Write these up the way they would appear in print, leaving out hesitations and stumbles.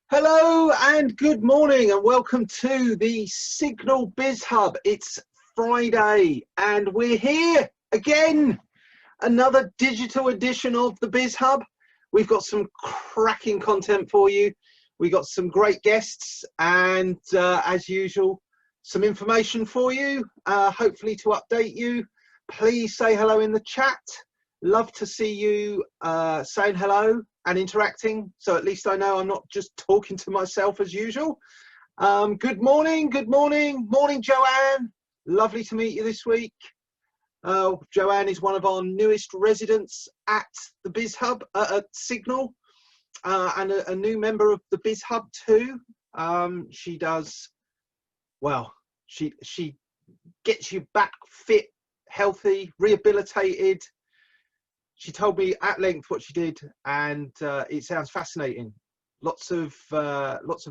Hello and good morning and welcome to the Signal Biz Hub. It's Friday and we're here again. Another digital edition of the Biz Hub. We've got some cracking content for you. We've got some great guests and as usual, some information for you, hopefully to update you. Please say hello in the chat. Love to see you saying hello and interacting, so at least I know I'm not just talking to myself as usual. Good morning, morning Joanne. Lovely to meet you this week. Joanne is one of our newest residents at the Biz Hub at Signal, and a new member of the Biz Hub too. She does well. She gets you back fit, healthy, rehabilitated. She told me at length what she did, and it sounds fascinating. Lots of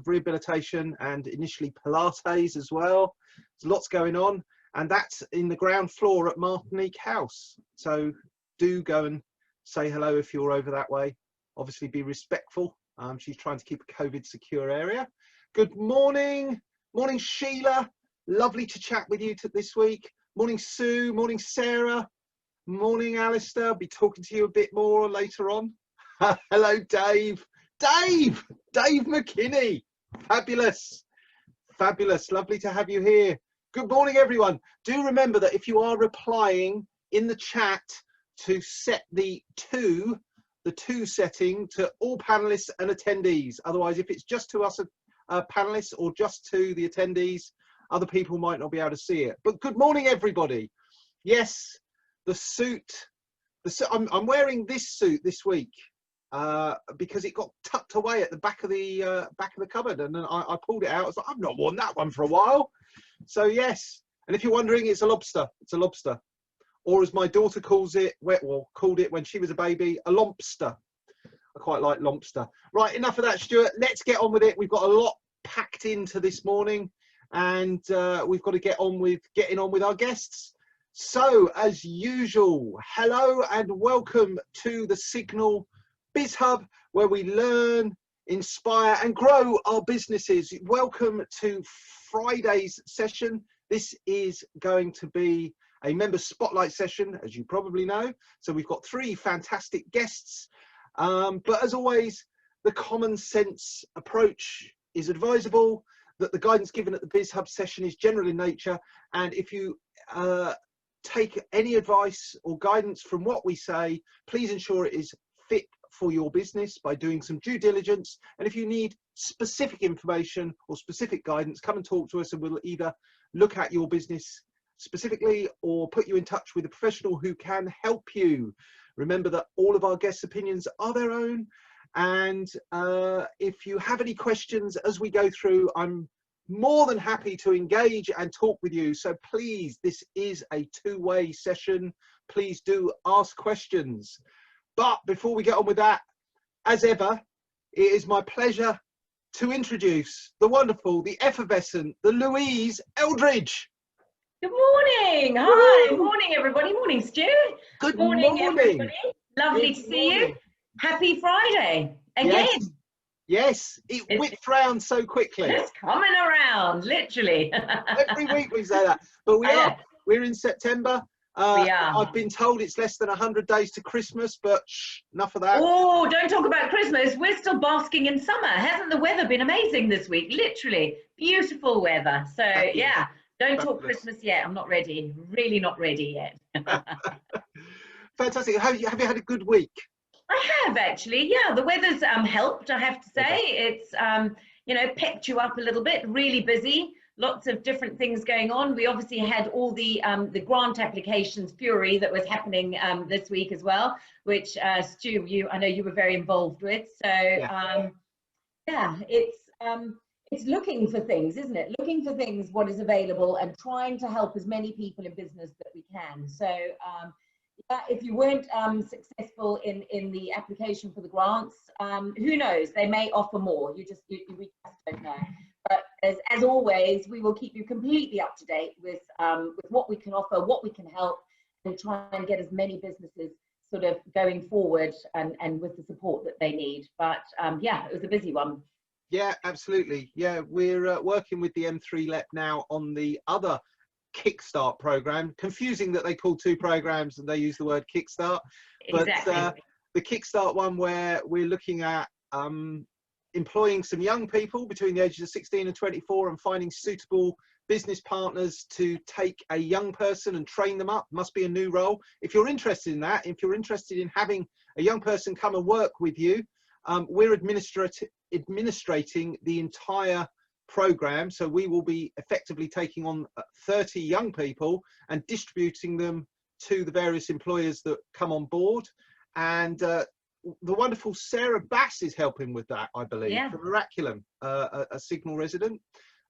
rehabilitation and initially Pilates as well. There's lots going on, and that's in the ground floor at Martinique House. So do go and say hello if you're over that way. Obviously, be respectful. She's trying to keep a COVID secure area. Good morning, morning Sheila. Lovely to chat with you this week. Morning Sue. Morning Sarah. Morning, Alastair. I'll be talking to you a bit more later on. Hello, Dave. Dave McKinney. Fabulous. Lovely to have you here. Good morning, everyone. Do remember that if you are replying in the chat to set the two setting to all panelists and attendees. Otherwise, if it's just to us panelists or just to the attendees, other people might not be able to see it. But good morning, everybody. Yes. The suit, I'm wearing this suit this week because it got tucked away at the back of the cupboard, and then I pulled it out. I was like, I've not worn that one for a while. So yes, and if you're wondering, it's a lobster. It's a lobster, or as my daughter called it when she was a baby, a lompster. I quite like lompster. Right, enough of that, Stuart. Let's get on with it. We've got a lot packed into this morning, and we've got to getting on with our guests. So, as usual, hello and welcome to the Signal Biz Hub, where we learn, inspire and grow our businesses. Welcome to Friday's session. This is going to be a member spotlight session, as you probably know. So we've got three fantastic guests. But as always, the common sense approach is advisable, that the guidance given at the Biz Hub session is general in nature. And if you take any advice or guidance from what we say, please ensure it is fit for your business by doing some due diligence. And if you need specific information or specific guidance, come and talk to us and we'll either look at your business specifically or put you in touch with a professional who can help you. Remember that all of our guests' opinions are their own. And if you have any questions as we go through, I'm more than happy to engage and talk with you. So please, this is a two-way session. Please do ask questions. But before we get on with that, as ever, it is my pleasure to introduce the wonderful, the effervescent, the Louise Eldridge. Good morning. Hi. Woo. Morning, everybody. Morning, Stu. Good morning. Everybody. Lovely to see you. Happy Friday again. Yes, it whipped round so quickly. It's coming around, literally. Every week we say that, but we're in September. We are. I've been told it's less than 100 days to Christmas, but enough of that. Oh, don't talk about Christmas. We're still basking in summer. Hasn't the weather been amazing this week? Literally, beautiful weather. So yeah, don't talk Christmas yet. I'm not ready. Really not ready yet. Fantastic. Have you had a good week? I have actually, yeah. The weather's helped, I have to say. Okay. It's pepped you up a little bit. Really busy, lots of different things going on. We obviously had all the grant applications fury that was happening this week as well, which Stu, I know you were very involved with. So yeah, it's looking for things, isn't it? Looking for things, what is available, and trying to help as many people in business that we can. So. If you weren't successful in the application for the grants, who knows? They may offer more. We just don't know. But as always, we will keep you completely up to date with what we can offer, what we can help, and try and get as many businesses sort of going forward and with the support that they need. But yeah, it was a busy one. Yeah, absolutely. Yeah, we're working with the M3 LEP now on the other Kickstart program. Confusing that they call two programs and they use the word Kickstart, but Exactly. the Kickstart one where we're looking at employing some young people between the ages of 16 and 24 and finding suitable business partners to take a young person and train them up. Must be a new role. If you're interested in that, if you're interested in having a young person come and work with you, we're administrating the entire program. So we will be effectively taking on 30 young people and distributing them to the various employers that come on board. And the wonderful Sarah Bass is helping with that, I believe, Yeah. from Miraculum, a Signal resident.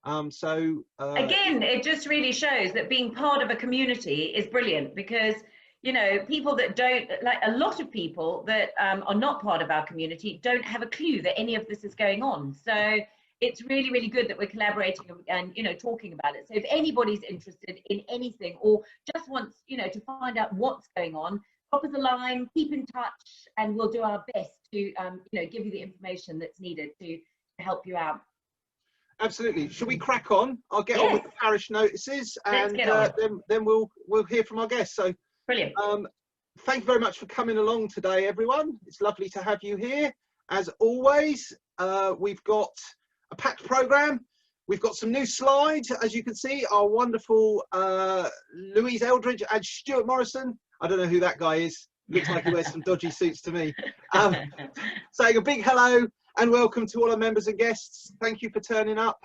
Again, it just really shows that being part of a community is brilliant, because you know, people that don't, like a lot of people that are not part of our community don't have a clue that any of this is going on. So it's really, really good that we're collaborating and, you know, talking about it. So if anybody's interested in anything or just wants, you know, to find out what's going on, drop us a line, keep in touch, and we'll do our best to, you know, give you the information that's needed to help you out. Absolutely. Should we crack on? I'll get on with the parish notices, and then we'll hear from our guests. So brilliant. Thank you very much for coming along today, everyone. It's lovely to have you here. As always, we've got a packed program. We've got some new slides, as you can see. Our wonderful Louise Eldridge and Stuart Morrison. I don't know who that guy is. Looks like he wears some dodgy suits to me. Saying a big hello and welcome to all our members and guests. Thank you for turning up.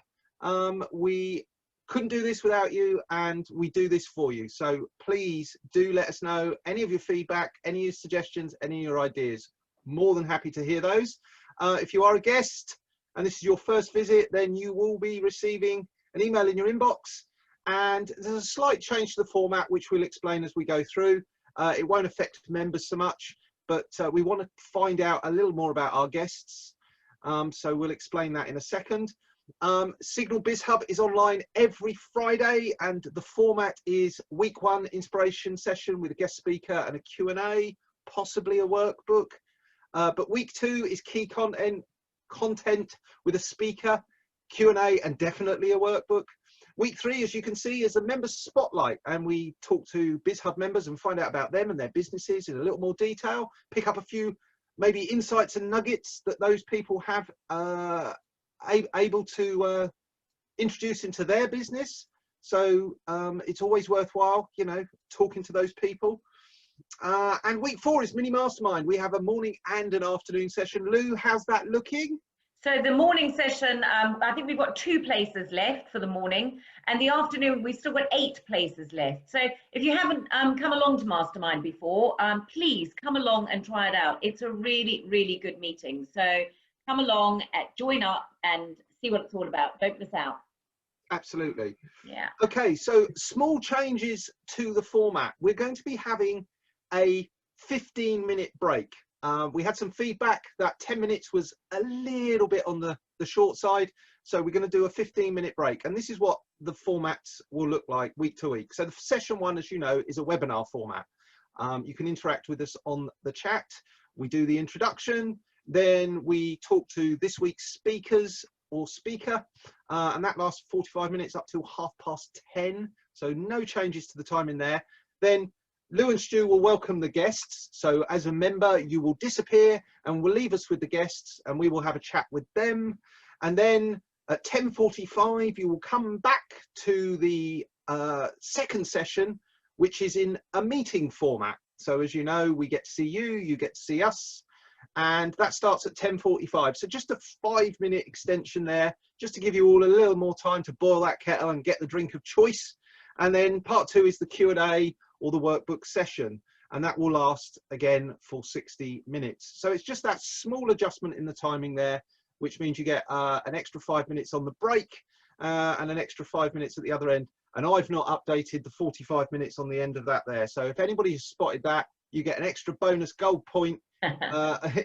We couldn't do this without you, and we do this for you. So please do let us know any of your feedback, any of your suggestions, any of your ideas. More than happy to hear those. If you are a guest and this is your first visit, then you will be receiving an email in your inbox, and there's a slight change to the format, which we'll explain as we go through. It won't affect members so much, but we want to find out a little more about our guests. So we'll explain that in a second. Signal Biz Hub is online every Friday, and the format is week 1 inspiration session with a guest speaker and a Q&A, possibly a workbook. But week 2 is key content with a speaker, Q&A, and definitely a workbook. Week 3, as you can see, is a member spotlight, and we talk to Biz Hub members and find out about them and their businesses in a little more detail, pick up a few maybe insights and nuggets that those people have able to introduce into their business. So it's always worthwhile, you know, talking to those people. And week 4 is mini mastermind. We have a morning and an afternoon session. Lou, how's that looking? So the morning session, I think we've got 2 places left for the morning, and the afternoon we've still got 8 places left. So if you haven't come along to Mastermind before, please come along and try it out. It's a really, really good meeting. So come along, join up and see what it's all about. Don't miss out. Absolutely. Yeah. Okay, so small changes to the format. We're going to be having a 15-minute break. We had some feedback that 10 minutes was a little bit on the short side. So we're going to do a 15-minute break. And this is what the formats will look like week to week. So the session 1, as you know, is a webinar format. You can interact with us on the chat. We do the introduction. Then we talk to this week's speakers or speaker. And that lasts 45 minutes up till 10:30. So no changes to the time in there. Then Lou and Stu will welcome the guests. So as a member, you will disappear and will leave us with the guests, and we will have a chat with them. And then at 10:45, you will come back to the second session, which is in a meeting format. So as you know, we get to see you, you get to see us, and that starts at 10:45. So just a 5-minute extension there, just to give you all a little more time to boil that kettle and get the drink of choice. And then part 2 is the Q&A or the workbook session, and that will last again for 60 minutes. So it's just that small adjustment in the timing there, which means you get an extra 5 minutes on the break and an extra 5 minutes at the other end. And I've not updated the 45 minutes on the end of that there. So if anybody has spotted that, you get an extra bonus gold point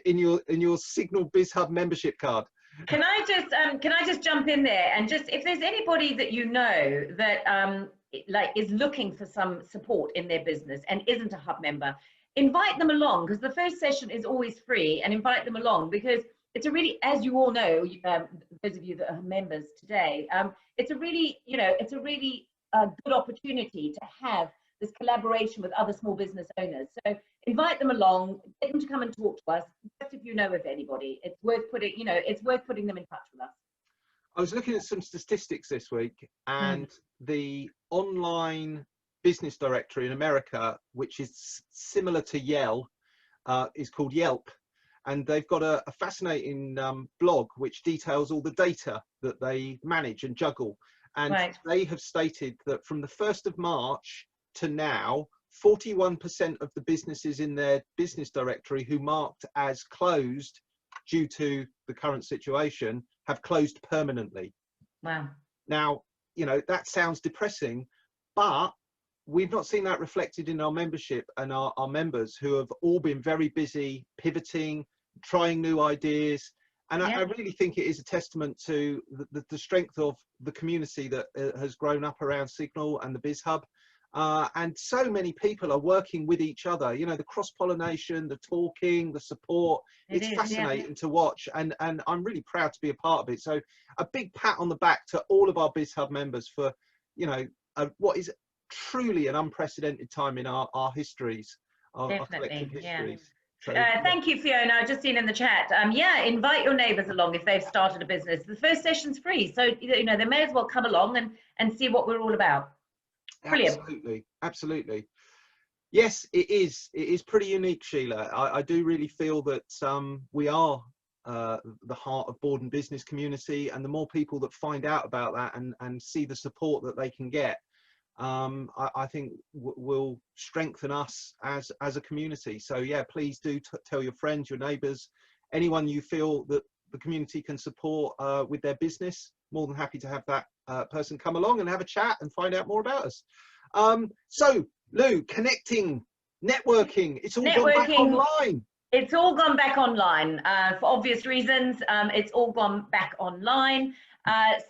in your Signal Biz Hub membership card. Can I just jump in there and just, if there's anybody that you know that like is looking for some support in their business and isn't a hub member, invite them along, because the first session is always free, and invite them along, because it's a really, as you all know, those of you that are members today, it's a really, it's a really good opportunity to have this collaboration with other small business owners. So invite them along, get them to come and talk to us. Just if you know of anybody, it's worth putting, it's worth putting them in touch with us. I was looking at some statistics this week, and the online business directory in America, which is similar to Yelp, is called Yelp. And they've got a fascinating blog which details all the data that they manage and juggle. And they have stated that from the 1st of March to now, 41% of the businesses in their business directory who marked as closed due to the current situation have closed permanently. Wow. Now, that sounds depressing, but we've not seen that reflected in our membership and our members, who have all been very busy pivoting, trying new ideas. And I really think it is a testament to the strength of the community that has grown up around Signal and the Biz Hub. And so many people are working with each other, the cross-pollination, the talking, the support. It's fascinating to watch, and I'm really proud to be a part of it. So a big pat on the back to all of our Biz Hub members for, what is truly an unprecedented time in our histories, our collective histories. So, thank you, Fiona. I've just seen in the chat. Invite your neighbours along if they've started a business. The first session's free, so they may as well come along and see what we're all about. Brilliant. Absolutely. Yes, it is pretty unique, Sheila. I do really feel that we are the heart of board and business community, and the more people that find out about that and see the support that they can get, I think will strengthen us as a community. So yeah, please do tell your friends, your neighbours, anyone you feel that the community can support with their business. More than happy to have that person come along and have a chat and find out more about us. So Lou, connecting, networking, it's all gone back online. It's all gone back online for obvious reasons. It's all gone back online.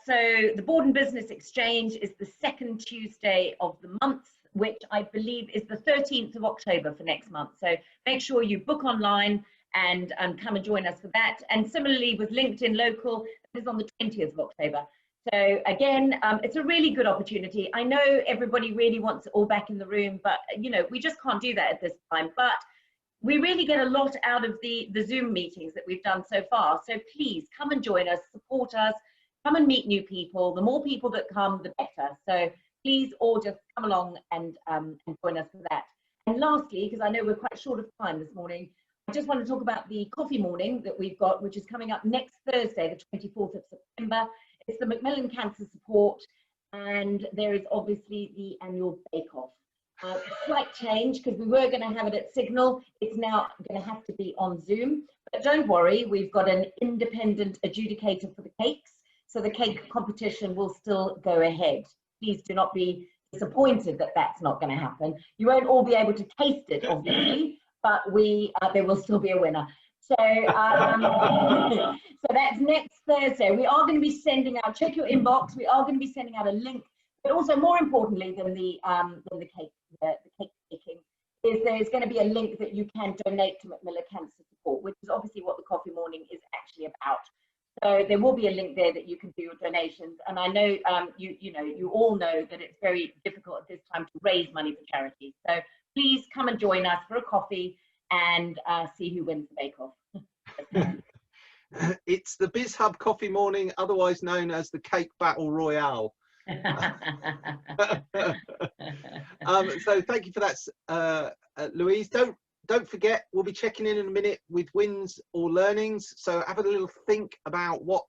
So the Board and Business Exchange is the second Tuesday of the month, which I believe is the 13th of October for next month. So make sure you book online and come and join us for that. And similarly with LinkedIn Local, it is on the 20th of October. So again, it's a really good opportunity. I know everybody really wants it all back in the room, but we just can't do that at this time. But we really get a lot out of the Zoom meetings that we've done so far. So please come and join us, support us, come and meet new people. The more people that come, the better. So please all just come along and join us for that. And lastly, because I know we're quite short of time this morning, I just want to talk about the coffee morning that we've got, which is coming up next Thursday, the 24th of September. It's the Macmillan Cancer Support, and there is obviously the annual bake-off. Slight change, because we were going to have it at Signal. It's now going to have to be on Zoom. But don't worry, we've got an independent adjudicator for the cakes, so the cake competition will still go ahead. Please do not be disappointed that that's not going to happen. You won't all be able to taste it, obviously, but there will still be a winner. So, so that's next Thursday. We are going to be sending out, check your inbox, we are going to be sending out a link, but also more importantly than the cake baking, is there's going to be a link that you can donate to Macmillan Cancer Support, which is obviously what the coffee morning is actually about. So there will be a link there that you can do your donations. And I know you all know that it's very difficult at this time to raise money for charities. So please come and join us for a coffee and see who wins the bake-off. It's the Biz Hub Coffee Morning, otherwise known as the Cake Battle Royale. So thank you for that, Louise. Don't forget, we'll be checking in a minute with wins or learnings. So have a little think about what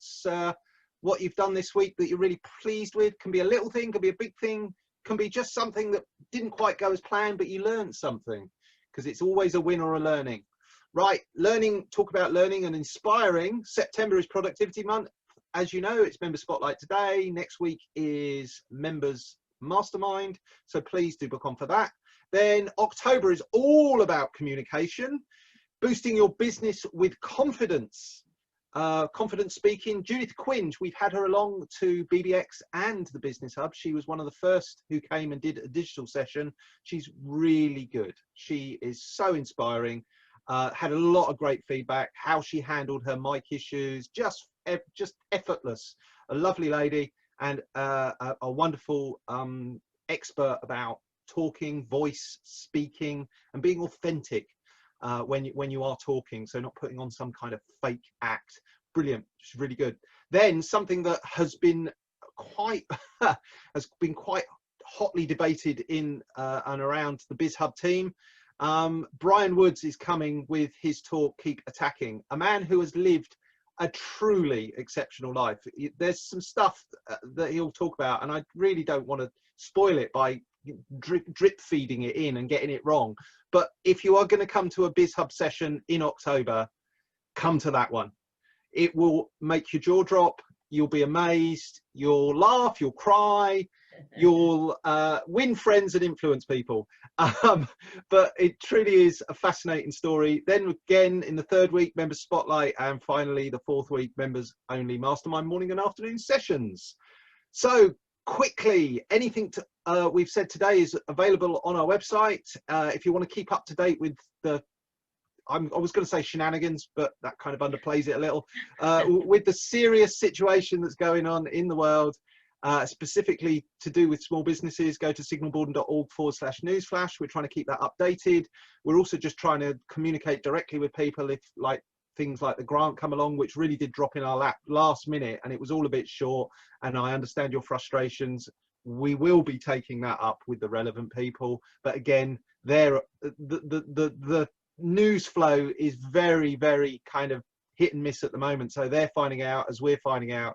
you've done this week that you're really pleased with. Can be a little thing, can be a big thing, can be just something that didn't quite go as planned, but you learned something, because it's always a win or a learning. Right, talk about learning and inspiring. September is Productivity Month. As you know, it's Member Spotlight today. Next week is Members Mastermind. So please do book on for that. Then October is all about communication, boosting your business with confidence. Confident speaking. Judith Quinge, we've had her along to BBX and the Business Hub. She was one of the first who came and did a digital session. She's really good. She is so inspiring. Had a lot of great feedback, how she handled her mic issues, just effortless. A lovely lady, and a wonderful expert about talking, voice, speaking, and being authentic when you are talking, so not putting on some kind of fake act. Brilliant. She's really good. Then something that has been quite hotly debated in and around the BizHub team. Brian Woods is coming with his talk, Keep Attacking, a man who has lived a truly exceptional life. There's some stuff that he'll talk about, and I really don't want to spoil it by drip feeding it in and getting it wrong. But if you are going to come to a BizHub session in October, come to that one. It will make your jaw drop. You'll be amazed. You'll laugh. You'll cry. You'll win friends and influence people. But it truly is a fascinating story. Then again, in the third week, members spotlight, and finally the fourth week, members only mastermind morning and afternoon sessions. So quickly, anything we've said today is available on our website. If you want to keep up to date with the I was going to say shenanigans, but that kind of underplays it a little. With the serious situation that's going on in the world, specifically to do with small businesses, go to signalboarding.org/newsflash. We're trying to keep that updated. We're also just trying to communicate directly with people if things like the grant come along, which really did drop in our lap last minute, and it was all a bit short. And I understand your frustrations. We will be taking that up with the relevant people. But again, the news flow is very, very kind of hit and miss at the moment. So they're finding out as we're finding out.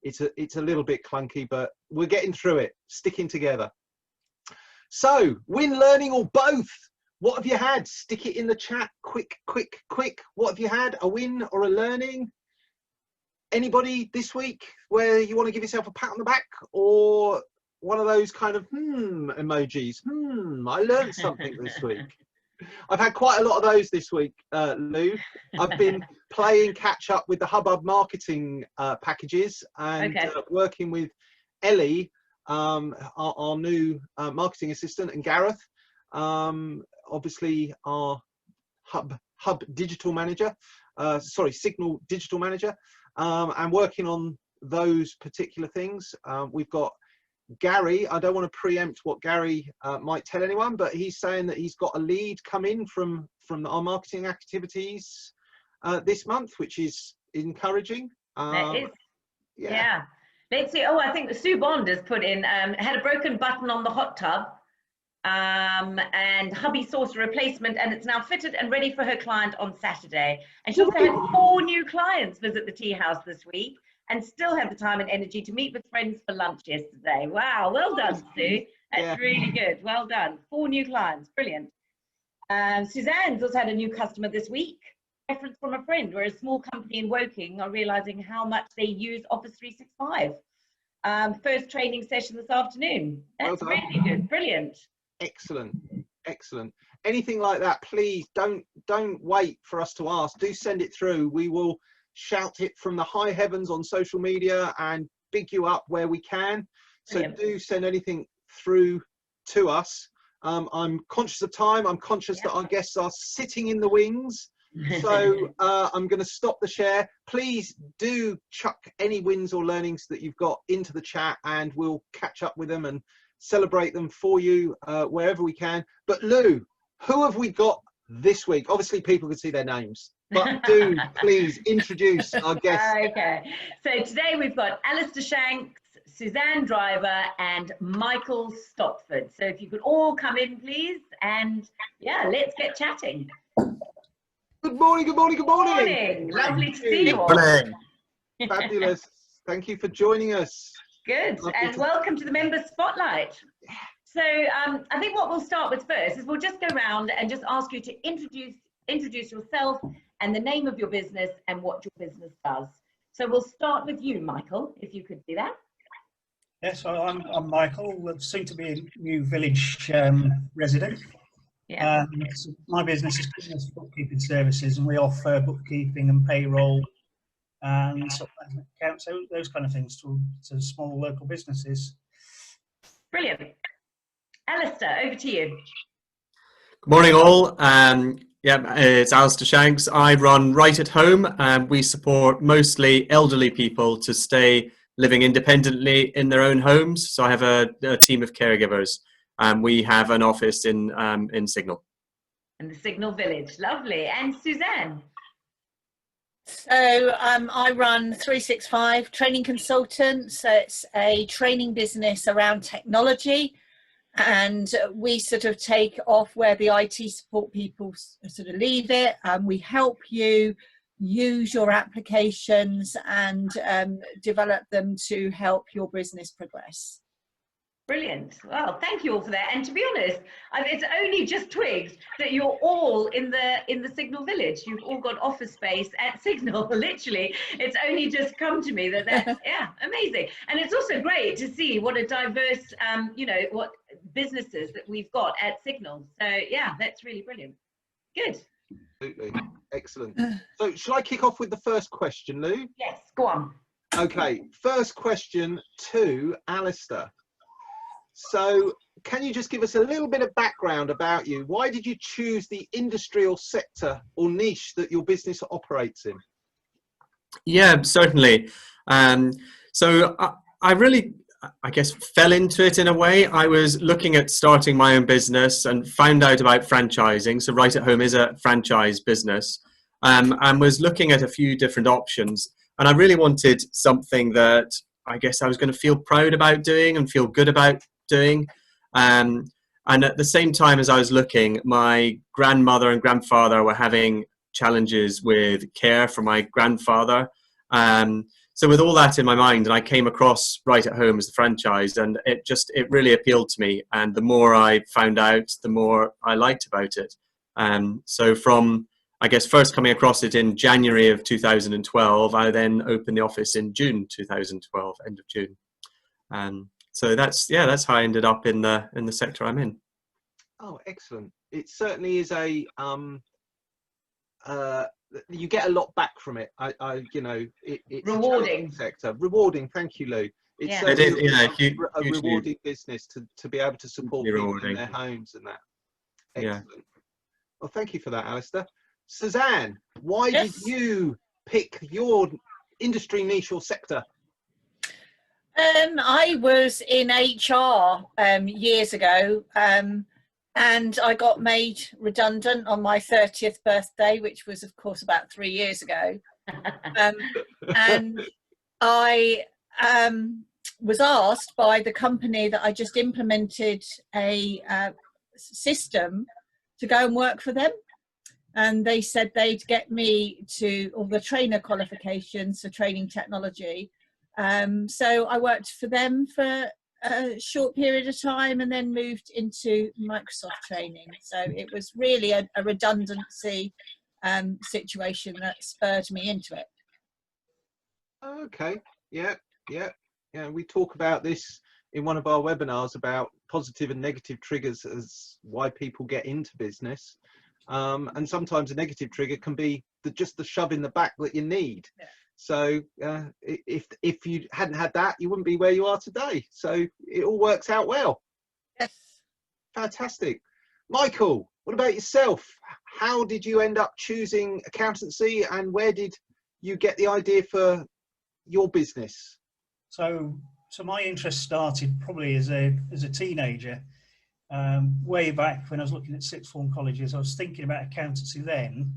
It's a little bit clunky, but we're getting through it, sticking together. So win, learning, or both? What have you had? Stick it in the chat. Quick. What have you had? A win or a learning? Anybody this week where you want to give yourself a pat on the back, or one of those kind of emojis? I learned something this week. I've had quite a lot of those this week, Lou. I've been playing catch up with the Hubbub marketing packages, and working with Ellie, our new marketing assistant, and Gareth, obviously our Hub digital manager, Signal digital manager, and working on those particular things. We've got Gary. I don't want to preempt what Gary might tell anyone, but he's saying that he's got a lead come in from our marketing activities this month, which is encouraging. That is. Yeah. Let's see. Oh, I think Sue Bond has put in, had a broken button on the hot tub, and hubby sourced a replacement, and it's now fitted and ready for her client on Saturday. And she also had 4 new clients visit the tea house this week, and still have the time and energy to meet with friends for lunch yesterday. Wow, well done, Sue. That's really good. Well done. 4 new clients. Brilliant. Suzanne's also had a new customer this week. Reference from a friend. We're a small company in Woking are realizing how much they use Office 365. First training session this afternoon. That's really good. Brilliant. Excellent. Anything like that, please don't wait for us to ask. Do send it through. We will shout it from the high heavens on social media and big you up where we can. So do send anything through to us. I'm conscious of time. I'm conscious that our guests are sitting in the wings. So I'm going to stop the share. Please do chuck any wins or learnings that you've got into the chat, and we'll catch up with them and celebrate them for you wherever we can. But Lou, who have we got this week? Obviously people can see their names, but do please introduce our guests. Okay, so today we've got Alastair Shanks, Suzanne Driver, and Micheal Stopford. So if you could all come in, please, and let's get chatting. Good morning. Lovely to see you all. Fabulous. Thank you for joining us. Good, and welcome to the Members Spotlight. So I think what we'll start with first is we'll just go around and just ask you to introduce yourself and the name of your business and what your business does. So we'll start with you, Micheal, if you could do that. Yes, I'm Micheal, soon to be a new village resident. Yeah. So my business is Business Bookkeeping Services, and we offer bookkeeping and payroll and accounts, so those kind of things to small local businesses. Brilliant. Alastair, over to you. Good morning all. Yeah, it's Alastair Shanks. I run Right at Home, and we support mostly elderly people to stay living independently in their own homes. So I have a team of caregivers. We have an office in Signal. In the Signal Village, lovely. And Suzanne? So I run 365 Training Consultants. So it's a training business around technology, and we sort of take off where the IT support people sort of leave it. We help you use your applications and develop them to help your business progress. Brilliant. Well, thank you all for that. And to be honest, it's only just twigged that you're all in the Signal Village. You've all got office space at Signal. Literally, it's only just come to me that's yeah, amazing. And it's also great to see what a diverse, you know, what businesses that we've got at Signal. So yeah, that's really brilliant. Good. Absolutely, excellent. So, shall I kick off with the first question, Lou? Yes, go on. Okay, first question to Alastair. So, can you just give us a little bit of background about you? Why did you choose the industry or sector or niche that your business operates in? Yeah, certainly. So I really, I guess, fell into it in a way. I was looking at starting my own business and found out about franchising. So Right at Home is a franchise business, and was looking at a few different options. And I really wanted something that I guess I was going to feel proud about doing and feel good about doing. And at the same time as I was looking, my grandmother and grandfather were having challenges with care for my grandfather. So with all that in my mind, and I came across Right at Home as the franchise, and it really appealed to me. And the more I found out, the more I liked about it. So from, I guess, first coming across it in January of 2012, I then opened the office in June 2012, end of June. So that's how I ended up in the sector I'm in. Oh, excellent! It certainly is a you get a lot back from it. It's Rewarding a sector, rewarding. Thank you, Lou. It's yeah. certainly a rewarding business to be able to support people in their homes and that. Excellent. Yeah. Well, thank you for that, Alastair. Suzanne, why did you pick your industry niche or sector? I was in HR years ago, and I got made redundant on my 30th birthday, which was, of course, about 3 years ago. And I was asked by the company that I just implemented a system to go and work for them. And they said they'd get me to all the trainer qualifications for training technology. So I worked for them for a short period of time and then moved into Microsoft training. So it was really a redundancy situation that spurred me into it. Okay. Yeah. We talk about this in one of our webinars about positive and negative triggers as why people get into business. And sometimes a negative trigger can be just the shove in the back that you need. Yeah. So if you hadn't had that, you wouldn't be where you are today. So it all works out well. Yes. Fantastic. Micheal, what about yourself? How did you end up choosing accountancy, and where did you get the idea for your business? So my interest started probably as a teenager. Way back when I was looking at sixth form colleges, I was thinking about accountancy then,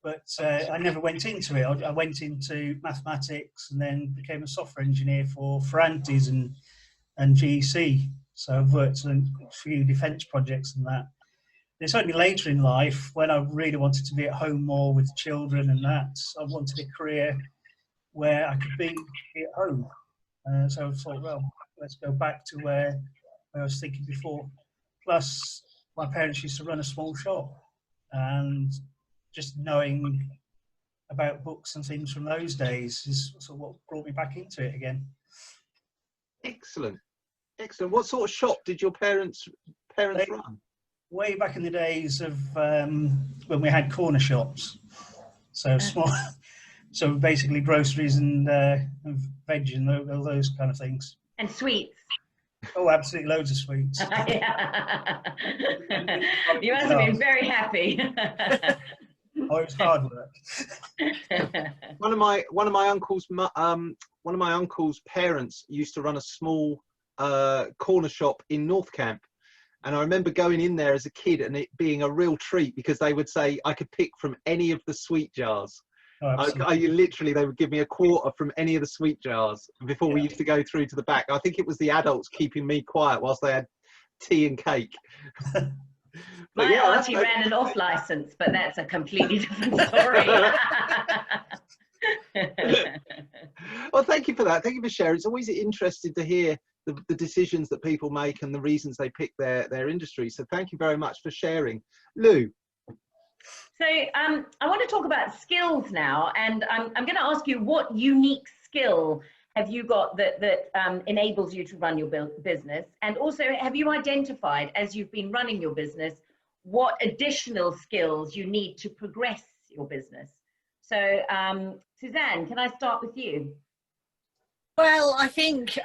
but I never went into it. I went into mathematics and then became a software engineer for Ferrantes and GEC. So I've worked on a few defence projects and that. It's only later in life when I really wanted to be at home more with children and that. I wanted a career where I could be at home. So I thought, well, let's go back to where I was thinking before. Plus, my parents used to run a small shop, and just knowing about books and things from those days is sort of what brought me back into it again. Excellent. What sort of shop did your parents run? Way back in the days of when we had corner shops, so small, so basically groceries and veg and all those kind of things. And sweets. Oh, absolutely, loads of sweets. Yeah. You must have been very happy. Oh, it was hard work. One of my uncle's one of my uncle's parents used to run a small corner shop in North Camp, and I remember going in there as a kid and it being a real treat because they would say I could pick from any of the sweet jars. Oh, I literally, they would give me a quarter from any of the sweet jars before we Yeah. used to go through to the back. I think it was the adults keeping me quiet whilst they had tea and cake. But My yeah, that's auntie great. ran an off license, but that's a completely different story. Well, thank you for that. Thank you for sharing. It's always interesting to hear the decisions that people make and the reasons they pick their industry. So thank you very much for sharing. Lou. So I want to talk about skills now, and I'm going to ask you, what unique skill have you got that enables you to run your business? And also, have you identified, as you've been running your business, what additional skills you need to progress your business? So Suzanne, can I start with you? Well, I think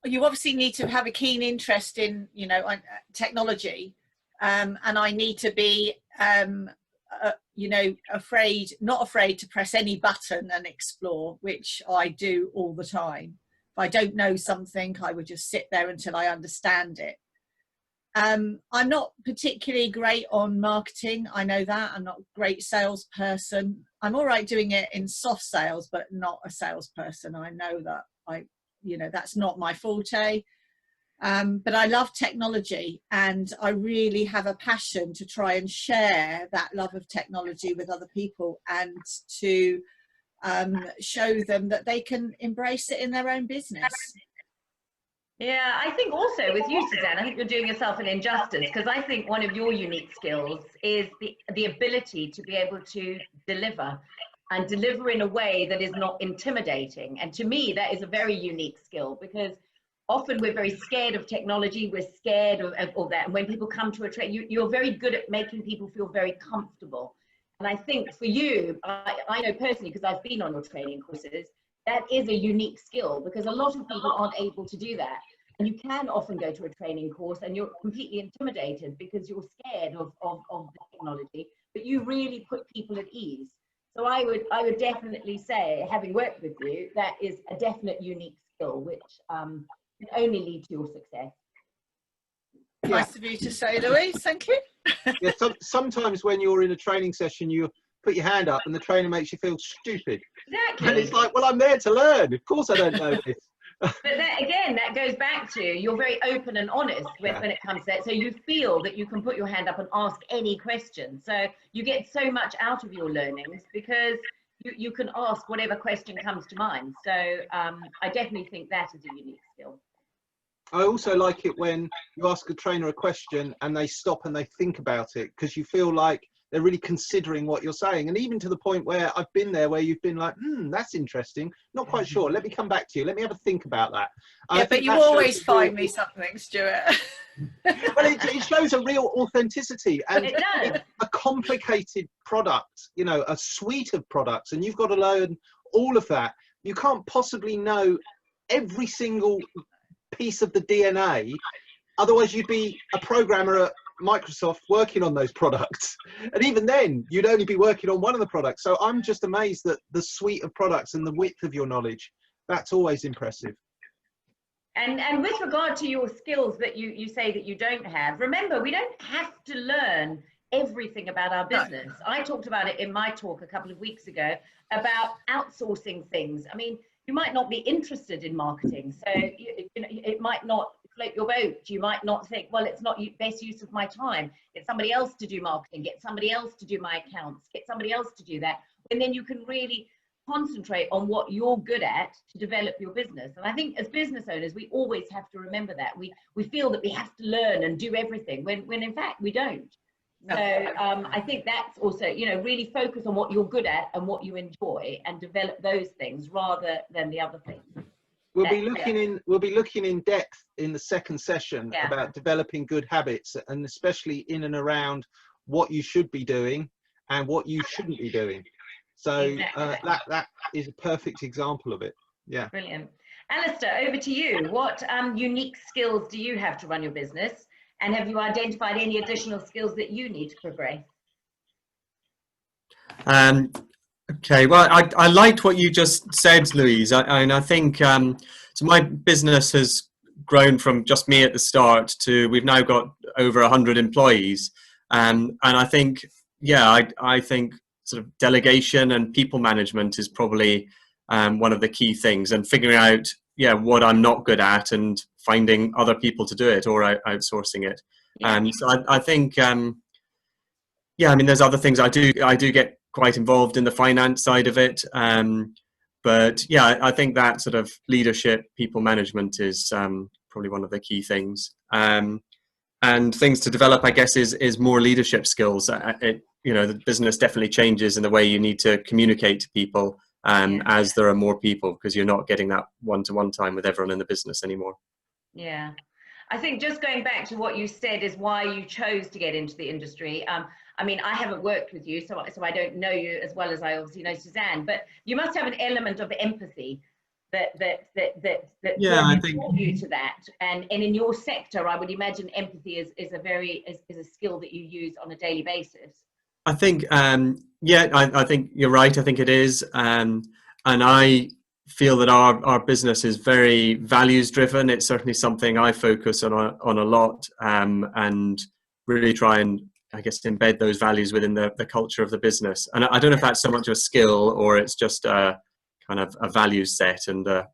you obviously need to have a keen interest in, technology, and I need to be, not afraid to press any button and explore, which I do all the time. If I don't know something, I would just sit there until I understand it. I'm not particularly great on marketing. I know that. I'm not a great salesperson. I'm all right doing it in soft sales, but not a salesperson. I know that that's not my forte. But I love technology, and I really have a passion to try and share that love of technology with other people and to show them that they can embrace it in their own business. Yeah, I think also with you, Suzanne, I think you're doing yourself an injustice, because I think one of your unique skills is the ability to be able to deliver, and deliver in a way that is not intimidating. And to me, that is a very unique skill, because often we're very scared of technology, we're scared of all that. And when people come to a training, you're very good at making people feel very comfortable. And I think for you, I know personally, because I've been on your training courses, that is a unique skill, because a lot of people aren't able to do that. And you can often go to a training course and you're completely intimidated because you're scared of the technology, but you really put people at ease. So I would definitely say, having worked with you, that is a definite unique skill, which can only lead to your success. Yeah. Nice of you to say, Louise. Thank you. Yeah, sometimes when you're in a training session, you put your hand up and the trainer makes you feel stupid. Exactly. And it's like, well, I'm there to learn. Of course I don't know this. But that, again, that goes back to, you're very open and honest when it comes to that. So you feel that you can put your hand up and ask any question. So you get so much out of your learnings because you can ask whatever question comes to mind. So I definitely think that is a unique skill. I also like it when you ask a trainer a question and they stop and they think about it, because you feel like they're really considering what you're saying. And even to the point where I've been there, where you've been like, that's interesting, not quite sure, let me come back to you, let me have a think about that. Yeah, but you always find me something, Stuart. Well, it shows a real authenticity, and it does. a complicated product, a suite of products, and you've got to learn all of that. You can't possibly know every single piece of the DNA, otherwise you'd be a programmer at Microsoft working on those products, and even then you'd only be working on one of the products. So I'm just amazed that the suite of products and the width of your knowledge, that's always impressive. And with regard to your skills that you say that you don't have, remember, we don't have to learn everything about our business. No. I talked about it in my talk a couple of weeks ago about outsourcing things. I mean, you might not be interested in marketing, so it might not float your boat. You might not think, well, it's not best use of my time. Get somebody else to do marketing, get somebody else to do my accounts, get somebody else to do that. And then you can really concentrate on what you're good at to develop your business. And I think as business owners, we always have to remember that. We feel that we have to learn and do everything when in fact we don't. So I think that's also, really focus on what you're good at and what you enjoy and develop those things rather than the other things. We'll be looking in depth in the second session about developing good habits, and especially in and around what you should be doing and what you shouldn't be doing. So that is a perfect example of it. Yeah. Brilliant. Alastair, over to you. What unique skills do you have to run your business? And have you identified any additional skills that you need to progress? Okay, well, I liked what you just said, Louise. I think so. My business has grown from just me at the start to we've now got over 100 employees, and I think, yeah, I think sort of delegation and people management is probably one of the key things, and figuring out, yeah, what I'm not good at and finding other people to do it or outsourcing it. Yeah. So I think, yeah, I mean, there's other things I do get quite involved in the finance side of it. But yeah, I think that sort of leadership, people management is probably one of the key things. And things to develop, I guess, is more leadership skills. You know, the business definitely changes in the way you need to communicate to people as there are more people, because you're not getting that one-to-one time with everyone in the business anymore. Yeah. I think just going back to what you said is why you chose to get into the industry. I mean, I haven't worked with you, so I don't know you as well as I obviously know Suzanne, but you must have an element of empathy that yeah, I think brought you to that. And in your sector, I would imagine empathy is a skill that you use on a daily basis. I think, yeah, I think you're right. I think it is. And I feel that our business is very values driven. It's certainly something I focus on a lot, and really try and, I guess, embed those values within the culture of the business. And I don't know if that's so much of a skill or it's just a kind of a value set and a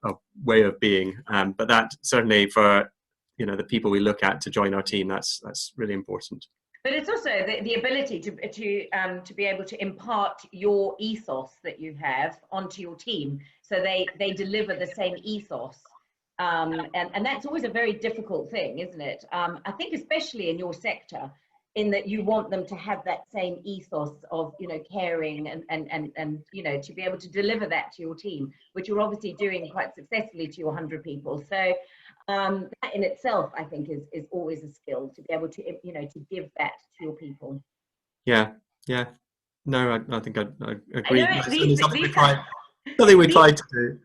way of being. But that certainly for, you know, the people we look at to join our team, that's really important. But it's also the ability to be able to impart your ethos that you have onto your team, so they deliver the same ethos, and that's always a very difficult thing, isn't it? I think especially in your sector, in that you want them to have that same ethos of, you know, caring and you know, to be able to deliver that to your team, which you're obviously doing quite successfully to your 100 people. So that in itself, I think, is always a skill, to be able to, you know, to give that to your people. Yeah. No, I think I agree. I know Something we try to do.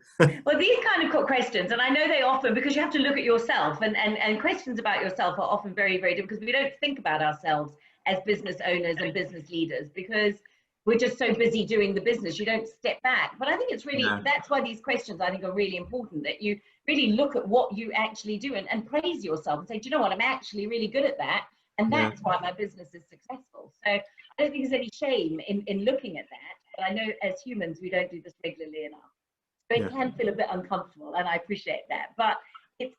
Well, these kind of questions, and I know they often, because you have to look at yourself, and questions about yourself are often very, very different, because we don't think about ourselves as business owners and business leaders, because we're just so busy doing the business, you don't step back. But I think it's really, that's why these questions, I think, are really important, that you really look at what you actually do and praise yourself and say, do you know what, I'm actually really good at that, and that's why my business is successful. So I don't think there's any shame in looking at that, but I know as humans we don't do this regularly enough. So it can feel a bit uncomfortable, and I appreciate that. But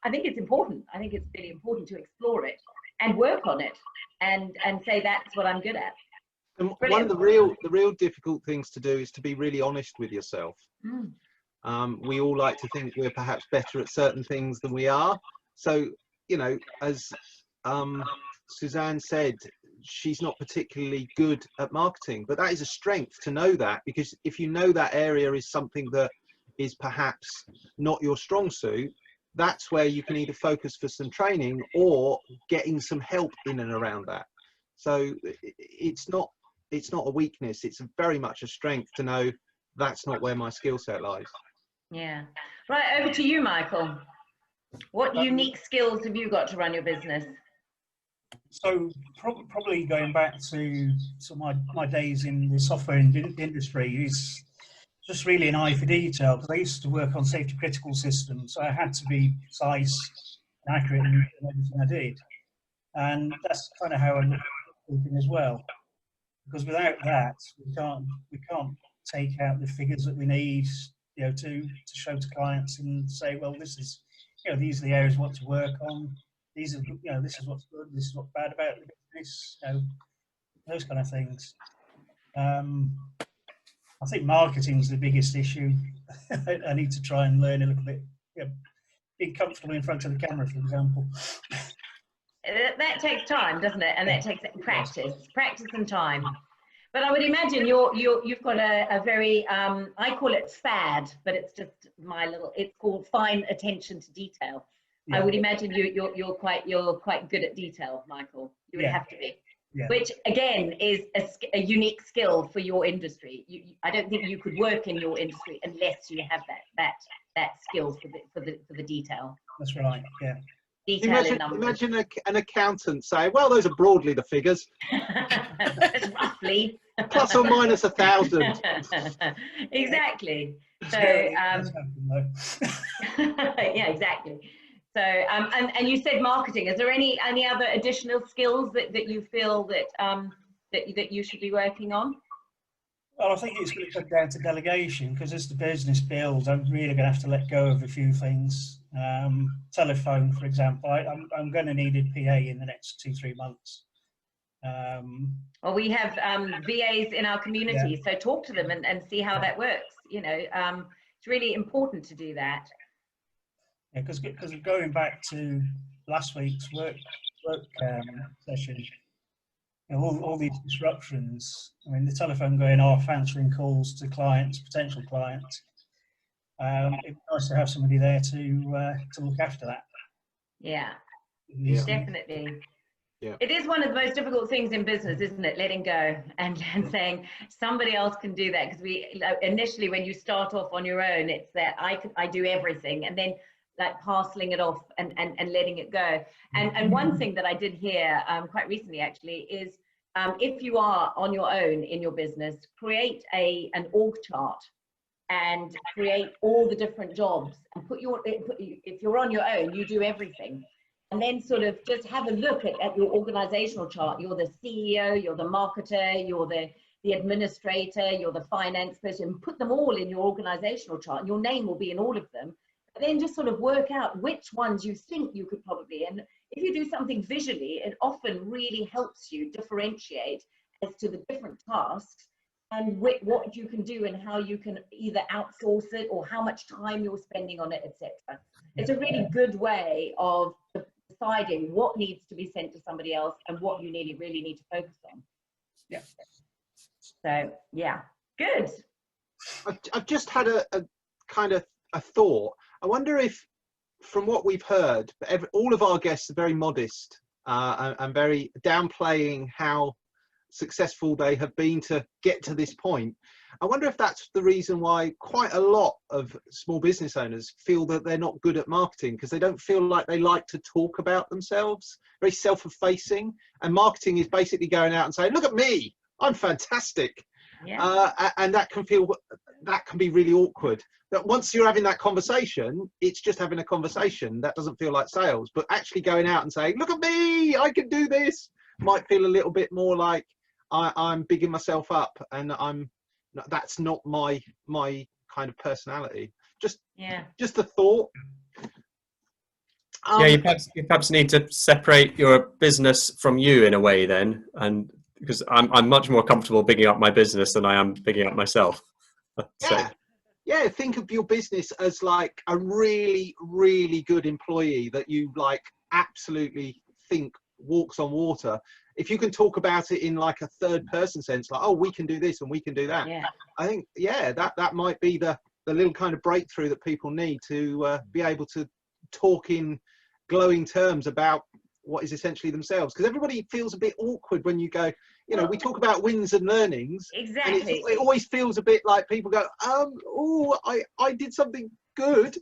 I think it's important. I think it's really important to explore it and work on it, and say that's what I'm good at. And one of the real difficult things to do is to be really honest with yourself. We all like to think we're perhaps better at certain things than we are. So, you know, as Suzanne said, she's not particularly good at marketing, but that is a strength to know that, because if you know that area is something that is perhaps not your strong suit, that's where you can either focus for some training or getting some help in and around that. So it's not a weakness, it's very much a strength to know that's not where my skill set lies. Yeah. Right, over to you, Michael. What unique skills have you got to run your business? So probably going back to my days in the software industry is just really an eye for detail, because I used to work on safety critical systems, so I had to be precise and accurate in everything I did, and that's kind of how I look at everything as well. Because without that, we can't take out the figures that we need, you know, to show to clients and say, well, this is, you know, these are the areas we want to work on. These are, you know, this is what's good. This is what's bad about the business. You know, those kind of things. I think marketing is the biggest issue. I need to try and learn a little bit, you know, being comfortable in front of the camera, for example. That takes time, doesn't it? And that takes practice and time. But I would imagine you've got a very, I call it fad, but it's just it's called fine attention to detail. Yeah. I would imagine you're quite good at detail, Michael. You would have to be. which again is a unique skill for your industry. I don't think you could work in your industry unless you have that skill for the detail. That's right. Yeah. Imagine an accountant saying, well, those are broadly the figures. Roughly. Plus or minus 1,000. Exactly. So, yeah, exactly. So, and you said marketing. Is there any other additional skills that you feel that you should be working on? Well, I think it's going to come down to delegation, because as the business builds, I'm really going to have to let go of a few things. Telephone, for example, I'm going to need a PA in the next 2-3 months. Well, we have VAs in our community, so talk to them and see how that works. You know, it's really important to do that. Yeah, because going back to last week's work session, you know, all these disruptions. I mean, the telephone going off, answering calls to clients, potential clients. It'd be nice to have somebody there to look after that. Yeah, Yeah. definitely. Yeah. It is one of the most difficult things in business, isn't it? Letting go and saying somebody else can do that, because we initially, when you start off on your own, it's that I do everything, and then like parceling it off and letting it go. And one thing that I did hear quite recently actually is if you are on your own in your business, create an org chart and create all the different jobs and if you're on your own, you do everything. And then sort of just have a look at your organizational chart. You're the CEO, you're the marketer, you're the administrator, you're the finance person. Put them all in your organizational chart, and your name will be in all of them. And then just sort of work out which ones you think you could probably, and if you do something visually, it often really helps you differentiate as to the different tasks and what you can do and how you can either outsource it or how much time you're spending on it, etc. It's a really good way of deciding what needs to be sent to somebody else and what you really need to focus on. Yeah. So yeah, good. I've just had a kind of a thought. I wonder if, from what we've heard, all of our guests are very modest and very downplaying how successful they have been to get to this point. I wonder if that's the reason why quite a lot of small business owners feel that they're not good at marketing, because they don't feel like they like to talk about themselves, very self-effacing. And marketing is basically going out and saying, look at me, I'm fantastic. Yeah. And that can be really awkward. That once you're having that conversation, it's just having a conversation. That doesn't feel like sales. But actually going out and saying, look at me, I can do this, might feel a little bit more like I'm bigging myself up, and that's not my kind of personality. Just a thought. Yeah, you perhaps need to separate your business from you in a way then, and because I'm much more comfortable bigging up my business than I am bigging up myself. So. Yeah, think of your business as like a really, really good employee that you like absolutely think walks on water. If you can talk about it in like a third person sense, like, oh, we can do this and we can do that. Yeah. I think, that might be the little kind of breakthrough that people need to be able to talk in glowing terms about what is essentially themselves. Because everybody feels a bit awkward when you go, we talk about wins and learnings. Exactly. And it always feels a bit like people go, I did something good.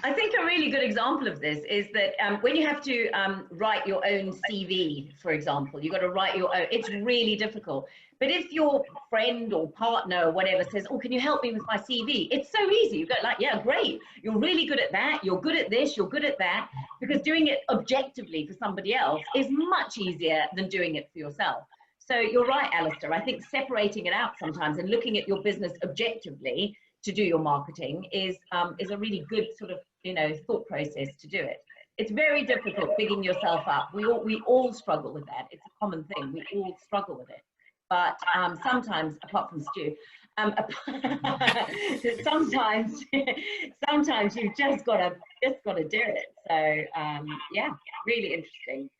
I think a really good example of this is that when you have to write your own CV, for example, you've got to write your own, it's really difficult. But if your friend or partner or whatever says, oh, can you help me with my CV? It's so easy. You go like, yeah, great. You're really good at that. You're good at this. You're good at that. Because doing it objectively for somebody else is much easier than doing it for yourself. So you're right, Alastair. I think separating it out sometimes and looking at your business objectively to do your marketing is a really good sort of thought process to do it. It's very difficult bigging yourself up. We all struggle with that. It's a common thing. We all struggle with it. But sometimes, apart from Stu, sometimes you've just got to do it. So yeah, really interesting.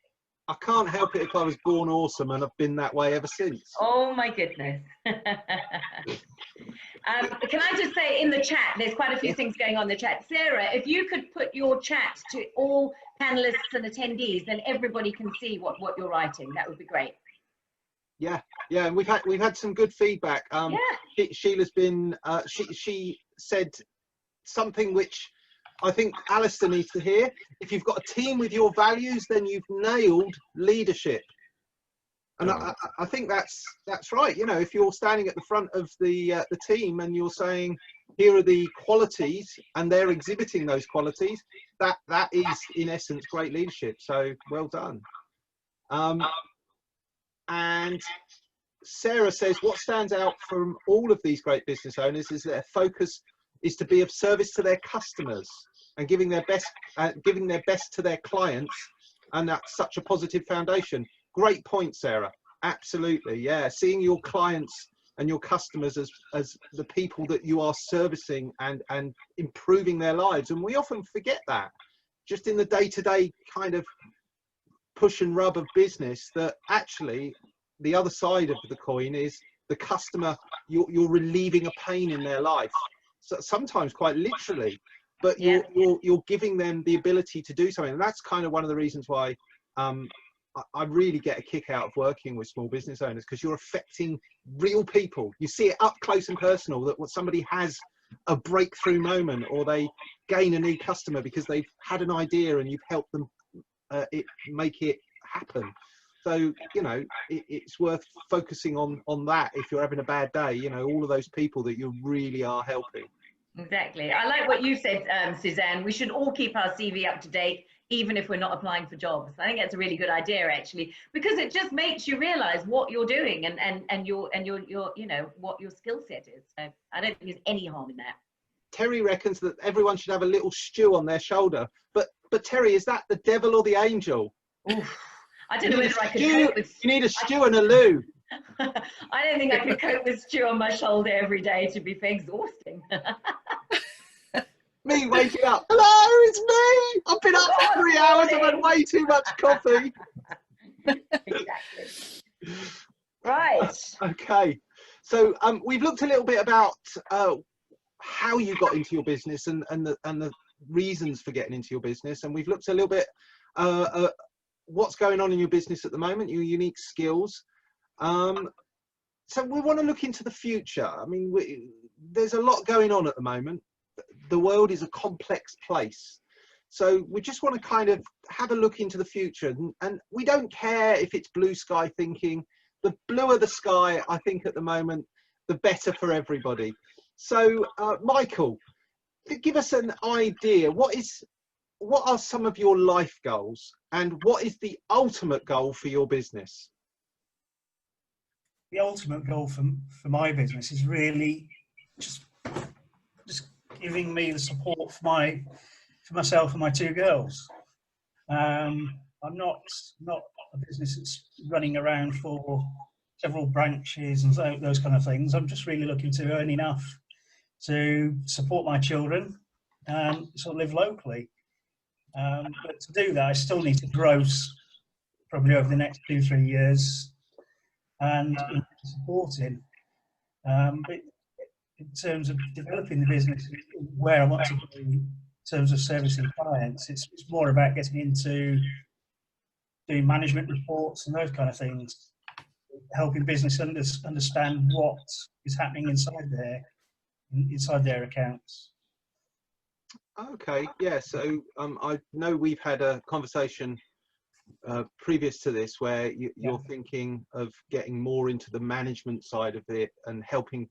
I can't help it if I was born awesome, and I've been that way ever since. Oh my goodness. Can I just say, in the chat, there's quite a few things going on in the chat. Sarah, if you could put your chat to all panelists and attendees, then everybody can see what you're writing. That would be great. Yeah, yeah, and we've had some good feedback. Sheila's been she said something which I think Alastair needs to hear. If you've got a team with your values, then you've nailed leadership. And I think that's right. You know, if you're standing at the front of the team and you're saying, here are the qualities, and they're exhibiting those qualities, that is in essence great leadership. So well done. And Sarah says, what stands out from all of these great business owners is their focus is to be of service to their customers and giving their best to their clients, and that's such a positive foundation. Great point, Sarah. Absolutely, yeah. Seeing your clients and your customers as the people that you are servicing and improving their lives, and we often forget that just in the day-to-day kind of push and rub of business, that actually the other side of the coin is the customer. You're relieving a pain in their life, so sometimes quite literally, but you're giving them the ability to do something. And that's kind of one of the reasons why I really get a kick out of working with small business owners, because you're affecting real people. You see it up close and personal, that what somebody has a breakthrough moment, or they gain a new customer because they've had an idea and you've helped them make it happen. So, you know, it's worth focusing on that if you're having a bad day, you know, all of those people that you really are helping. Exactly. I like what you said, Suzanne. We should all keep our CV up to date, even if we're not applying for jobs. I think that's a really good idea, actually, because it just makes you realize what you're doing and your you know, what your skill set is. So I don't think there's any harm in that. Terry reckons that everyone should have a little stew on their shoulder. But Terry, is that the devil or the angel? Oof. I don't know whether I could cope with... You need a stew and a loo. I don't think I could cope with stew on my shoulder every day. To be exhausting. Me waking up. Hello, it's me. I've been up for 3 hours. I've had way too much coffee. Exactly. Right. Okay. So we've looked a little bit about how you got into your business and the reasons for getting into your business, and we've looked a little bit what's going on in your business at the moment, your unique skills. So we want to look into the future. I mean, there's a lot going on at the moment. The world is a complex place. So we just want to kind of have a look into the future. And we don't care if it's blue sky thinking. The bluer the sky, I think at the moment, the better for everybody. So Micheal, give us an idea. What are some of your life goals, and what is the ultimate goal for your business? The ultimate goal for my business is really just giving me the support for myself and my two girls. I'm not a business that's running around for several branches and those kind of things. I'm just really looking to earn enough to support my children and sort of live locally. But to do that, I still need to grow probably over the next 2-3 years and supporting. But in terms of developing the business, where I want to be in terms of servicing clients, it's more about getting into doing management reports and those kind of things, helping business understand what is happening inside their accounts. Okay, yeah. So I know we've had a conversation previous to this where you're thinking of getting more into the management side of it and helping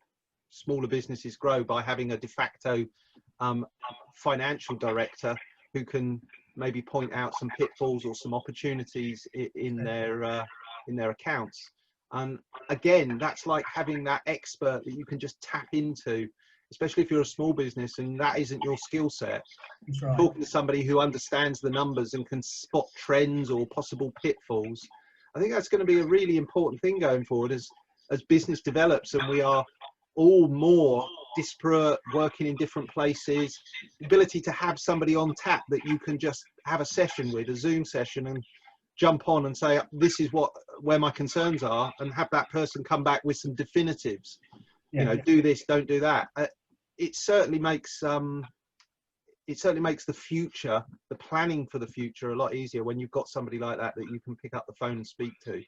smaller businesses grow by having a de facto financial director who can maybe point out some pitfalls or some opportunities in their accounts. And again, that's like having that expert that you can just tap into, especially if you're a small business and that isn't your skill set. Right. Talking to somebody who understands the numbers and can spot trends or possible pitfalls, I think that's going to be a really important thing going forward as business develops and we are all more disparate, working in different places. The ability to have somebody on tap that you can just have a session with, a Zoom session, and jump on and say, this is where my concerns are, and have that person come back with some definitives. You know, do this, don't do that. It certainly makes the future, the planning for the future, a lot easier when you've got somebody like that you can pick up the phone and speak to.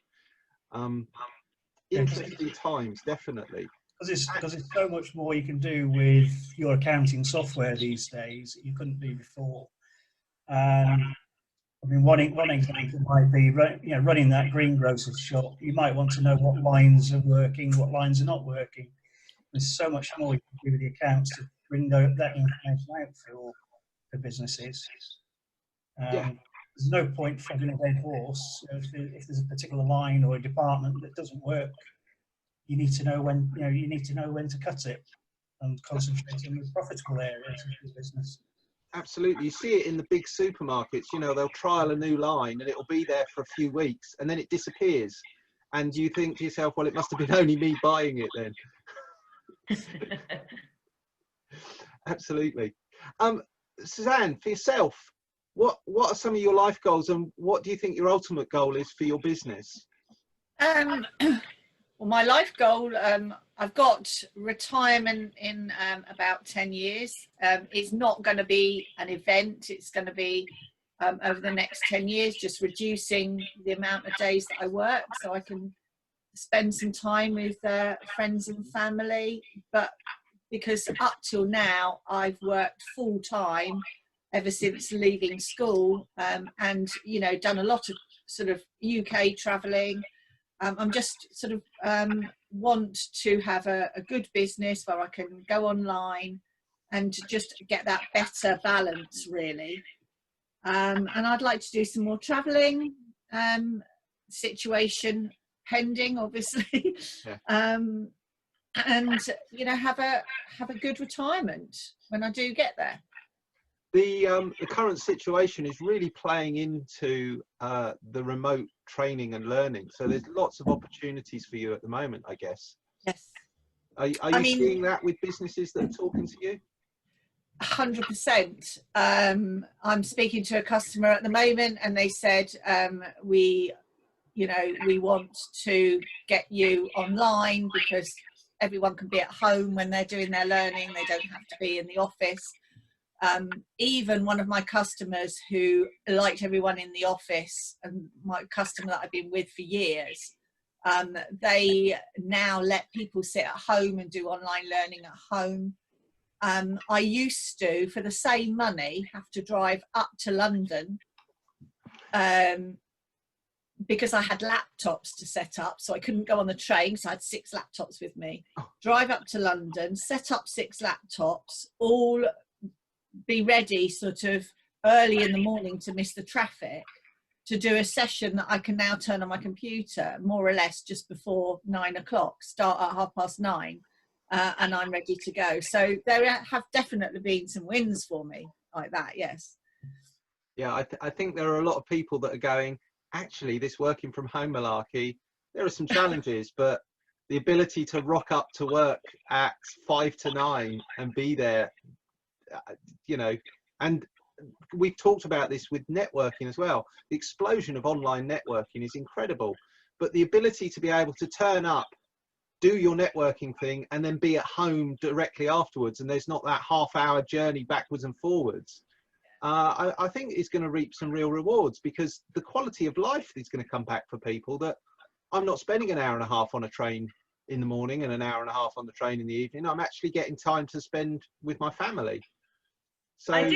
interesting times, definitely. Because it's so much more you can do with your accounting software these days that you couldn't do before. I mean, one example might be, running that greengrocer's shop. You might want to know what lines are working, what lines are not working. There's so much more you can do with the accounts to bring that information out for businesses. There's no point flogging a dead horse. If there's a particular line or a department that doesn't work, you need to know when to cut it and concentrate on the profitable areas of your business. Absolutely. You see it in the big supermarkets, they'll trial a new line and it'll be there for a few weeks and then it disappears. And you think to yourself, well, it must have been only me buying it then. Absolutely. Suzanne, for yourself, what are some of your life goals and what do you think your ultimate goal is for your business? Well, my life goal, I've got retirement in about 10 years. It's not going to be an event. It's going to be over the next 10 years, just reducing the amount of days that I work so I can spend some time with friends and family. But because up till now, I've worked full time ever since leaving school and, done a lot of sort of UK traveling. I'm just sort of want to have a good business where I can go online and to just get that better balance, really. And I'd like to do some more travelling, situation pending, obviously, and have a good retirement when I do get there. The current situation is really playing into the remote training and learning. So there's lots of opportunities for you at the moment, I guess. Yes. Are you seeing that with businesses that are talking to you? 100%. I'm speaking to a customer at the moment and they said, we want to get you online because everyone can be at home when they're doing their learning. They don't have to be in the office. Even one of my customers who liked everyone in the office, and my customer that I've been with for years, they now let people sit at home and do online learning at home. I used to, for the same money, have to drive up to London because I had laptops to set up, so I couldn't go on the train, so I had 6 laptops with me. Drive up to London, set up 6 laptops, all be ready sort of early in the morning to miss the traffic, to do a session that I can now turn on my computer more or less just before 9 o'clock, start at 9:30, and I'm ready to go. So there have definitely been some wins for me like that, yes. Yeah, I think there are a lot of people that are going, actually, this working from home malarkey, there are some challenges, but the ability to rock up to work at 5 to 9 and be there, and we've talked about this with networking as well. The explosion of online networking is incredible, but the ability to be able to turn up, do your networking thing, and then be at home directly afterwards, and there's not that half-hour journey backwards and forwards, I think is going to reap some real rewards, because the quality of life is going to come back for people, that I'm not spending an hour and a half on a train in the morning and an hour and a half on the train in the evening. I'm actually getting time to spend with my family. So I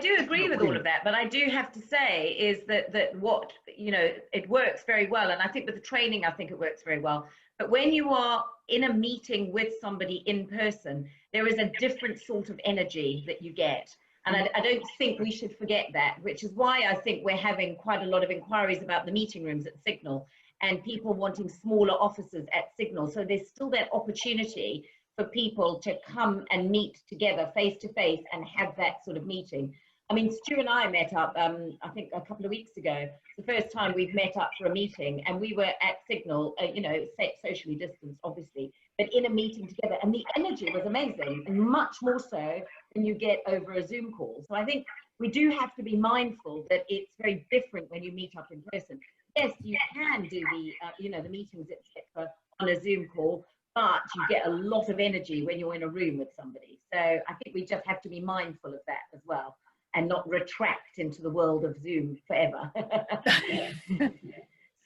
do agree with all of that, but I do have to say is that what, it works very well. And I think with the training, I think it works very well. But when you are in a meeting with somebody in person, there is a different sort of energy that you get. And I don't think we should forget that, which is why I think we're having quite a lot of inquiries about the meeting rooms at Signal and people wanting smaller offices at Signal. So there's still that opportunity for people to come and meet together face to face and have that sort of meeting. I mean, Stu and I met up, I think a couple of weeks ago. It's the first time we've met up for a meeting, and we were at Signal, socially distanced, obviously, but in a meeting together. And the energy was amazing, and much more so than you get over a Zoom call. So I think we do have to be mindful that it's very different when you meet up in person. Yes, you can do the meetings, etc., on a Zoom call, but you get a lot of energy when you're in a room with somebody. So I think we just have to be mindful of that as well, and not retract into the world of Zoom forever.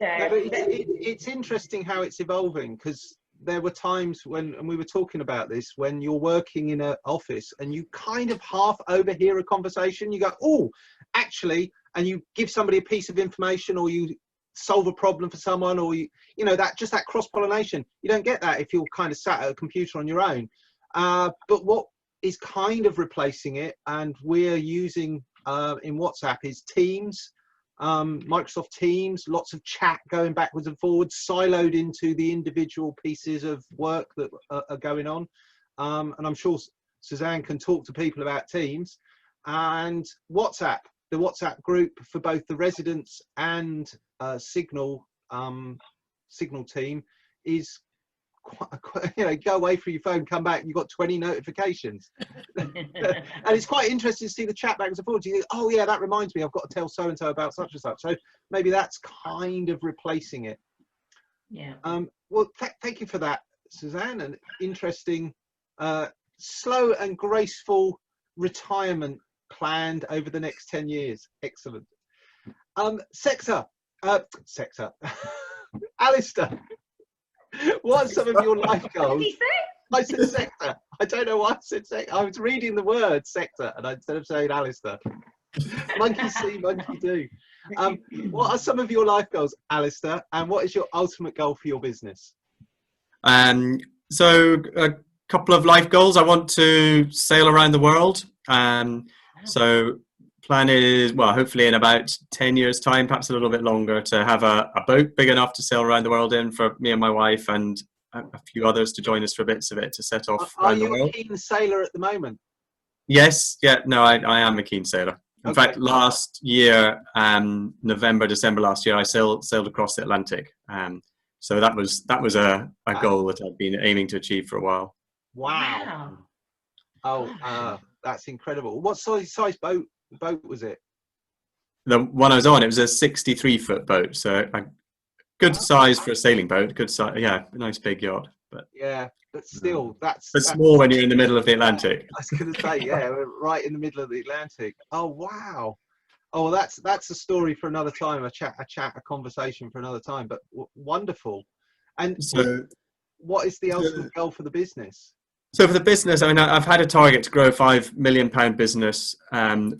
So No, but it's interesting how it's evolving, because there were times when, and we were talking about this, when you're working in an office and you kind of half overhear a conversation. You go, oh, actually, and you give somebody a piece of information, or you solve a problem for someone, or you know, that just that cross-pollination. You don't get that if you're kind of sat at a computer on your own. But what is kind of replacing it, and we're using in WhatsApp, is Teams. Microsoft Teams, lots of chat going backwards and forwards, siloed into the individual pieces of work that are going on. And I'm sure Suzanne can talk to people about Teams. And WhatsApp, the WhatsApp group for both the residents and Signal team is quite, you know, go away from your phone, come back, you've got 20 notifications. And it's quite interesting to see the chat backwards and forwards. You think, oh yeah, that reminds me, I've got to tell so and so about such and such. So maybe that's kind of replacing it. Yeah. Well, thank you for that, Suzanne. An interesting, slow and graceful retirement planned over the next 10 years. Excellent. Sector, Alastair, what are some of your life goals? What did he say? I said sector. I don't know why I said sector. I was reading the word sector, and instead of saying Alastair. Monkey see, monkey do. What are some of your life goals, Alastair, and what is your ultimate goal for your business? So a couple of life goals. I want to sail around the world. So plan is, well, hopefully in about 10 years time, perhaps a little bit longer, to have a boat big enough to sail around the world in for me and my wife, and a few others to join us for bits of it to set off around the world. Are you a keen sailor at the moment? Yes, yeah, no, I am a keen sailor. In fact, last year, November, December last year, I sailed across the Atlantic. So that was a goal that I've been aiming to achieve for a while. Wow. Oh, that's incredible. What size boat was it? The one I was on, it was a 63-foot boat, so a good size for a sailing boat. Good size, yeah, a nice big yacht. But yeah, but still, that's small when you're in the middle of the Atlantic. I was going to say, yeah, we're right in the middle of the Atlantic. Oh wow. Oh, well, that's a story for another time. A conversation for another time. But wonderful. And so, what is the ultimate goal for the business? So for the business, I mean, I've had a target to grow a £5 million business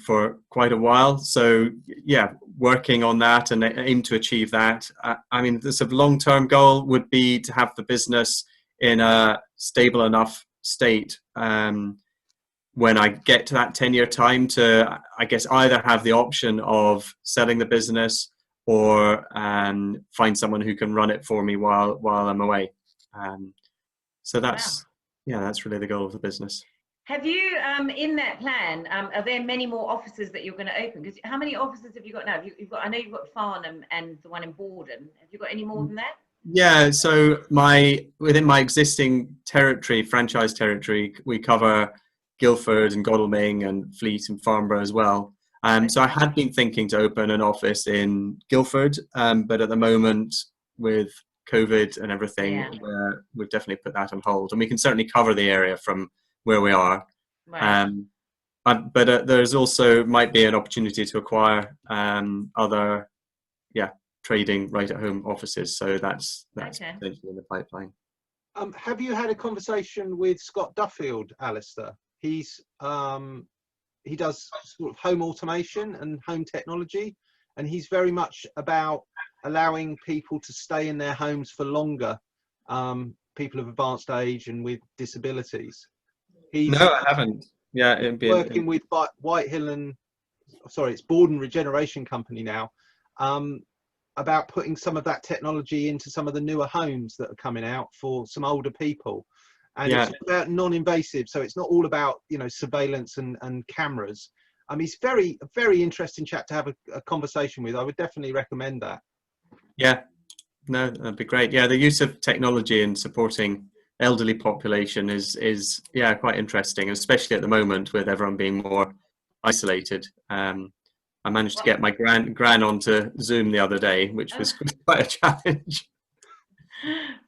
for quite a while. So yeah, working on that and aim to achieve that. I mean, the sort of long-term goal would be to have the business in a stable enough state when I get to that 10-year time to, I guess, either have the option of selling the business or find someone who can run it for me while I'm away. So that's... Wow. Yeah, that's really the goal of the business. Have you, in that plan, are there many more offices that you're going to open? Because how many offices have you got now? You've got, I know you've got Farnham and the one in Borden. Have you got any more than that? Yeah, so within my existing territory, franchise territory, we cover Guildford and Godalming and Fleet and Farnborough as well. So I had been thinking to open an office in Guildford, but at the moment with COVID and everything, we've definitely put that on hold, and we can certainly cover the area from where we are. Right. But there's also might be an opportunity to acquire other, trading right at home offices. So that's potentially in the pipeline. Have you had a conversation with Scott Duffield, Alastair? He does sort of home automation and home technology, and he's very much about allowing people to stay in their homes for longer, people of advanced age and with disabilities. He's no, I haven't. Yeah, working with Whitehill and it's Borden Regeneration Company now, about putting some of that technology into some of the newer homes that are coming out for some older people. And it's about non-invasive, so it's not all about surveillance and cameras. He's a very interesting chap to have a conversation with. I would definitely recommend that. Yeah, no, that'd be great. Yeah, the use of technology in supporting elderly population is quite interesting, especially at the moment with everyone being more isolated. I managed to get my gran onto Zoom the other day, which was quite a challenge.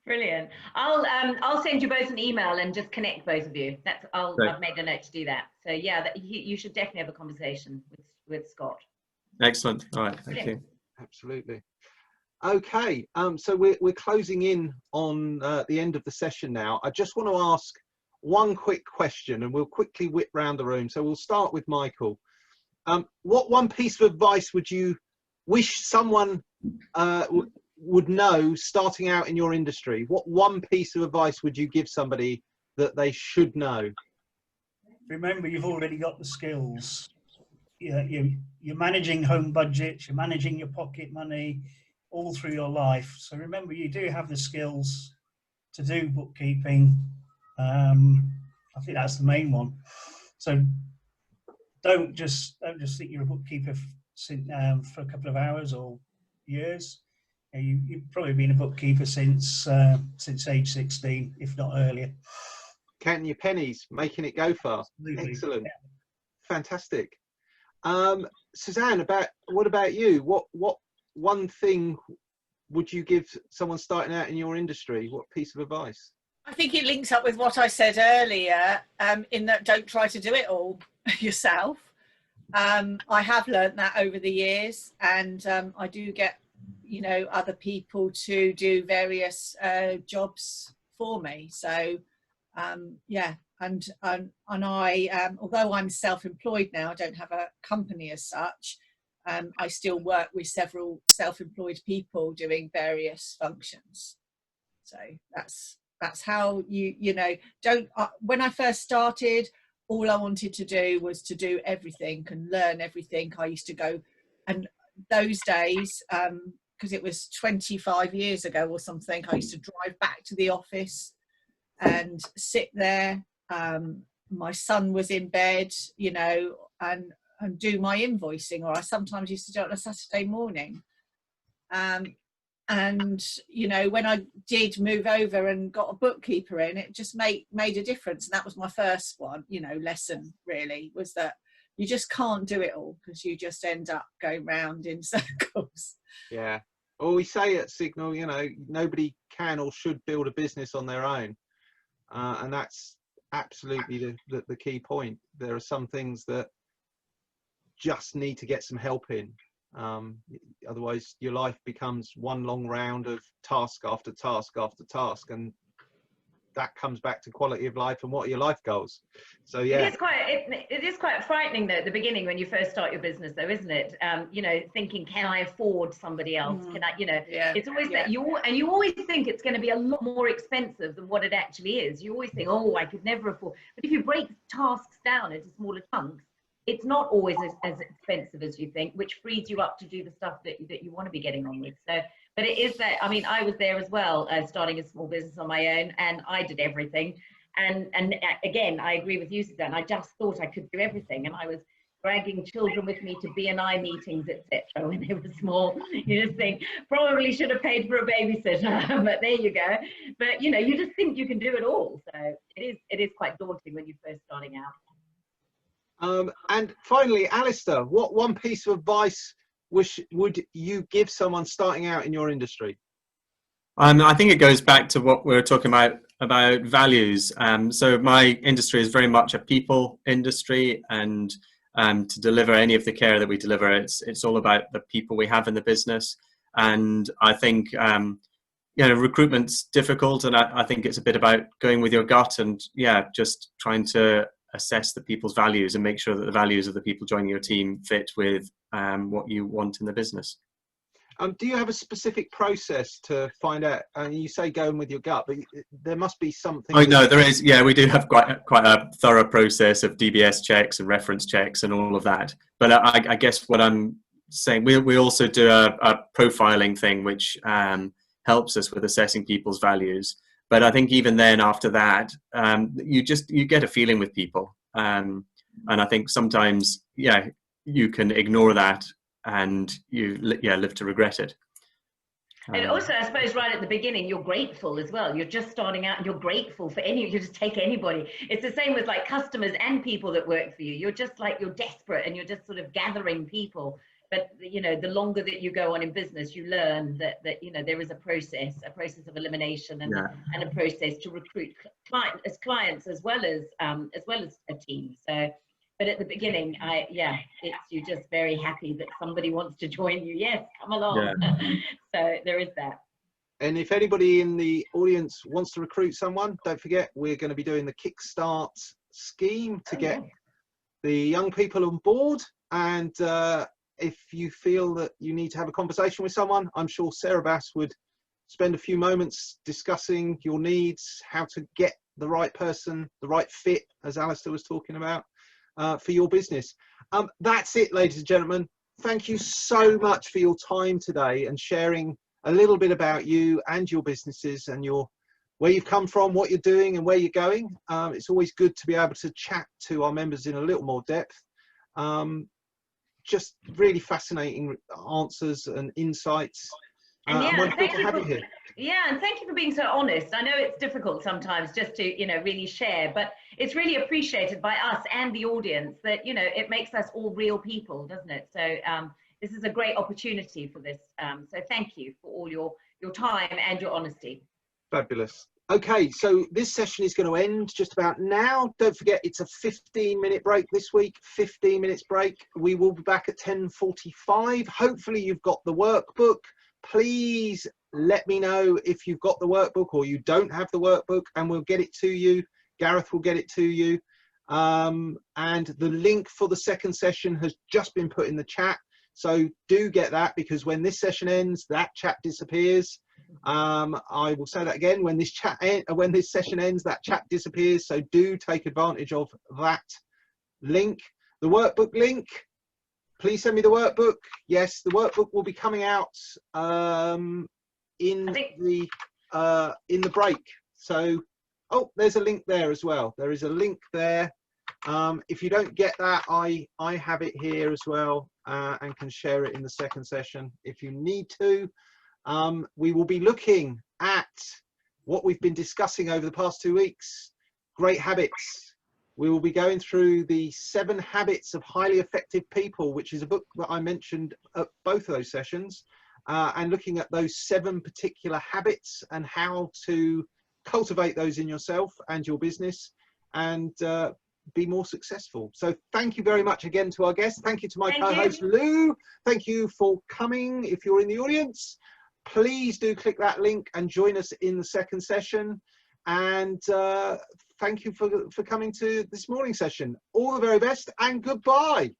Brilliant. I'll send you both an email and just connect both of you. I've made a note to do that. So yeah, you should definitely have a conversation with Scott. Excellent. All right, thank you. Absolutely. Okay, so we're closing in on the end of the session now. I just want to ask one quick question, and we'll quickly whip round the room. So we'll start with Micheal. What one piece of advice would you wish someone would know starting out in your industry? What one piece of advice would you give somebody that they should know? Remember, you've already got the skills. You're managing home budgets, you're managing your pocket money all through your life. So remember, you do have the skills to do bookkeeping. I think that's the main one. So don't just think you're a bookkeeper for a couple of hours or years. You've probably been a bookkeeper since age 16, if not earlier. Counting your pennies, making it go fast. Absolutely. Excellent. Yeah. Fantastic. Suzanne, what about you? What one thing would you give someone starting out in your industry? What piece of advice? I think it links up with what I said earlier, in that don't try to do it all yourself. I have learned that over the years, and I do get, other people to do various jobs for me. So yeah, and I, although I'm self-employed now, I don't have a company as such. I still work with several self-employed people doing various functions. So that's how don't. When I first started, all I wanted to do was to do everything and learn everything. I used to go, and those days, because it was 25 years ago or something, I used to drive back to the office and sit there. My son was in bed, and do my invoicing, or I sometimes used to do it on a Saturday morning. And when I did move over and got a bookkeeper in, it just made a difference. And that was my first one, lesson really, was that you just can't do it all, because you just end up going round in circles. Yeah. Well, we say at Signal, nobody can or should build a business on their own. And that's absolutely the key point. There are some things that just need to get some help in. Otherwise your life becomes one long round of task after task after task, and that comes back to quality of life and what are your life goals. So yeah, it is quite frightening though at the beginning when you first start your business, though, isn't it? Thinking, can I afford somebody else? Can I, it's always that you always think it's going to be a lot more expensive than what it actually is. You always think, oh, I could never afford. But if you break tasks down into smaller chunks, it's not always as expensive as you think, which frees you up to do the stuff that you want to be getting on with. So, but it is that, I was there as well, starting a small business on my own, and I did everything. And again, I agree with you, Suzanne. I just thought I could do everything, and I was dragging children with me to B&I meetings, etc. when they were small. You just think, probably should have paid for a babysitter, but there you go. But you just think you can do it all. So it is quite daunting when you're first starting out. And finally, Alastair, what one piece of advice would you give someone starting out in your industry? I think it goes back to what we were talking about values. So my industry is very much a people industry, and to deliver any of the care that we deliver, it's all about the people we have in the business. And I think recruitment's difficult, and I think it's a bit about going with your gut and just trying to assess the people's values and make sure that the values of the people joining your team fit with what you want in the business. Do you have a specific process to find out? You say going with your gut, but there must be something. Oh no, there is. Yeah, we do have quite a thorough process of DBS checks and reference checks and all of that. But I guess what I'm saying, we also do a profiling thing, which helps us with assessing people's values. But I think even then, after that, you get a feeling with people, and I think sometimes, you can ignore that, and you live to regret it. And also, I suppose, right at the beginning, you're grateful as well. You're just starting out, and you're grateful for you just take anybody. It's the same with like customers and people that work for you. You're just like, you're desperate, and you're just sort of gathering people. But the longer that you go on in business, you learn that there is a process of elimination, and a process to recruit clients as well as a team. So but at the beginning, you're just very happy that somebody wants to join you. Yes, come along. Yeah. So there is that. And if anybody in the audience wants to recruit someone, don't forget, we're going to be doing the Kickstart scheme to get the young people on board. And if you feel that you need to have a conversation with someone, I'm sure Sarah Bass would spend a few moments discussing your needs, how to get the right person, the right fit, as Alastair was talking about, for your business. That's it, ladies and gentlemen. Thank you so much for your time today and sharing a little bit about you and your businesses and where you've come from, what you're doing and where you're going. It's always good to be able to chat to our members in a little more depth. Just really fascinating answers and insights. And and thank you for, here. Yeah, and thank you for being so honest. I know it's difficult sometimes just to, really share, but it's really appreciated by us and the audience that, it makes us all real people, doesn't it? So this is a great opportunity for this. So thank you for all your time and your honesty. Fabulous. Okay, so this session is going to end just about now. Don't forget, it's a 15-minute break this week, 15 minutes break. We will be back at 10:45. Hopefully you've got the workbook. Please let me know if you've got the workbook or you don't have the workbook, and we'll get it to you. Gareth will get it to you. And the link for the second session has just been put in the chat. So do get that, because when this session ends, that chat disappears. I will say that again, when this session ends, that chat disappears. So do take advantage of that link. The workbook link, please send me the workbook. Yes, the workbook will be coming out in the break. So, oh, there's a link there as well. There is a link there. If you don't get that, I have it here as well, and can share it in the second session if you need to. We will be looking at what we've been discussing over the past 2 weeks, great habits. We will be going through the 7 Habits of Highly Effective People, which is a book that I mentioned at both of those sessions, and looking at those 7 particular habits and how to cultivate those in yourself and your business and be more successful. So thank you very much again to our guests. Thank you to my co-host Lou. Thank you for coming. If you're in the audience, please do click that link and join us in the second session. And thank you for coming to this morning session. All the very best and goodbye.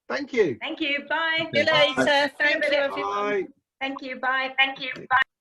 Thank you. Thank you. Bye. See you later. Thank you, everyone. Bye. Thank you. Bye. Thank you. Bye.